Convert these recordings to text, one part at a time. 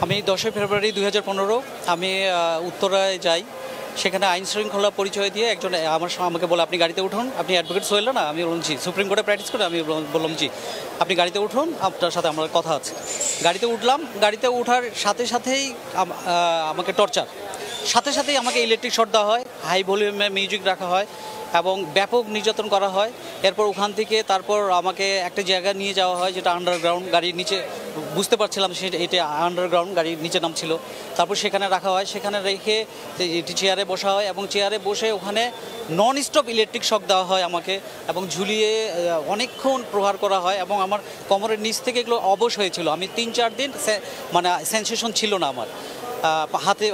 আমি 10 ফেব্রুয়ারি 2015 আমি উত্তরায় যাই। সেখানে আইন শৃঙ্খলা পরিচয় দিয়ে একজন আমাকে বলে, আপনি গাড়িতে উঠুন, আপনি অ্যাডভোকেট সোহেল না? আমি বললাম জি। সুপ্রিম কোর্টে প্র্যাকটিস করে? আমি বললাম জি। আপনি গাড়িতে উঠুন, আপনার সাথে আমার কথা আছে। গাড়িতে উঠলাম। গাড়িতে ওঠার সাথে সাথেই আমাকে টর্চার, সাথে সাথেই আমাকে ইলেকট্রিক শর্ট দেওয়া হয়, হাই ভলিউমে মিউজিক রাখা হয় এবং ব্যাপক নির্যাতন করা হয়। এরপর ওখান থেকে তারপর আমাকে একটা জায়গায় নিয়ে যাওয়া হয় যেটা আন্ডারগ্রাউন্ড, গাড়ির নিচে। বুঝতে পারছিলাম এটা আন্ডারগ্রাউন্ড, গাড়ির নিচে নামছিল। তারপর সেখানে রাখা হয়, সেখানে রেখে এটি চেয়ারে বসা হয় এবং চেয়ারে বসে ওখানে নন স্টপ ইলেকট্রিক শক দেওয়া হয় আমাকে এবং ঝুলিয়ে অনেকক্ষণ প্রহার করা হয় এবং আমার কোমরের নিচ থেকে এগুলো অবশ হয়েছিল। আমি 3-4 দিন মানে সেন্সেশন ছিল না আমার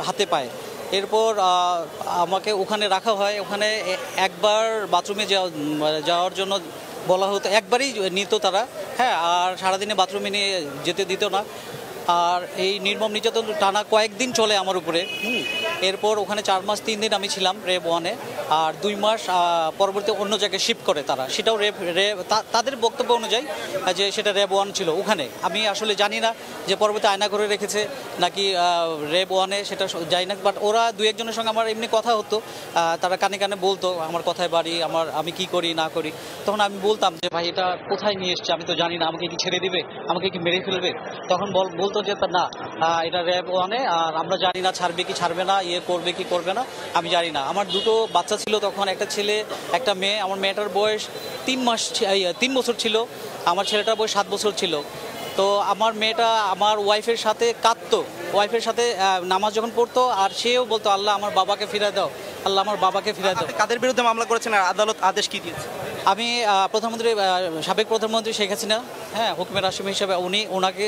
হাতে পায়ে। এরপর আমাকে ওখানে রাখা হয়। ওখানে একবার বাথরুমে যাওয়ার জন্য বলা হতো, একবারই নিত তারা, হ্যাঁ। আর সারাদিনে বাথরুমে নিয়ে যেতে দিত না। আর এই নির্মম নির্যাতন টানা কয়েকদিন চলে আমার উপরে। এরপর ওখানে 4 মাস 3 দিন আমি ছিলাম রেব 1-এ, আর 2 মাস পরবর্তী অন্য জায়গায় শিফট করে তারা। সেটাও তাদের বক্তব্য অনুযায়ী যে সেটা রেব 1 ছিল ওখানে। আমি আসলে জানি না যে পরবর্তী আয়না করে রেখেছে নাকি রেব 1-এ, সেটা জানি না। বাট ওরা 2-1 জনের সঙ্গে আমার এমনি কথা হতো, তারা কানে কানে বলতো আমার কথায় বাড়ি, আমি কি করি না করি। তখন আমি বলতাম যে ভাই এটা কোথায় নিয়ে এসছে আমি তো জানি না, আমাকে কি ছেড়ে দিবে, আমাকে কি মেরে ফেলবে? তখন বলতো যে না, এটা র্যাব 1-এ, আর আমরা জানি না ছাড়বে কি ছাড়বে না, করবে কি করবে না, আমি জানি না। আমার 2টো বাচ্চা ছিল তখন, একটা ছেলে একটা মেয়ে। আমার মেয়েটার বয়স 3 বছর ছিল, আমার ছেলেটার বয়স 7 বছর ছিল। তো আমার মেয়েটা আমার ওয়াইফের সাথে কাঁদতো, ওয়াইফের সাথে নামাজ যখন পড়তো, আর সেও বলতো আল্লাহ আমার বাবাকে ফিরিয়ে দাও, আল্লাহ আমার বাবাকে ফিরিয়ে দাও। কাদের বিরুদ্ধে মামলা করেছেন আর আদালত আদেশ কি দিয়েছে? আমি সাবেক প্রধানমন্ত্রী শেখ হাসিনা, হ্যাঁ, হুকুমের আসামি হিসেবে ওনাকে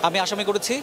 আমি আসামি করেছি।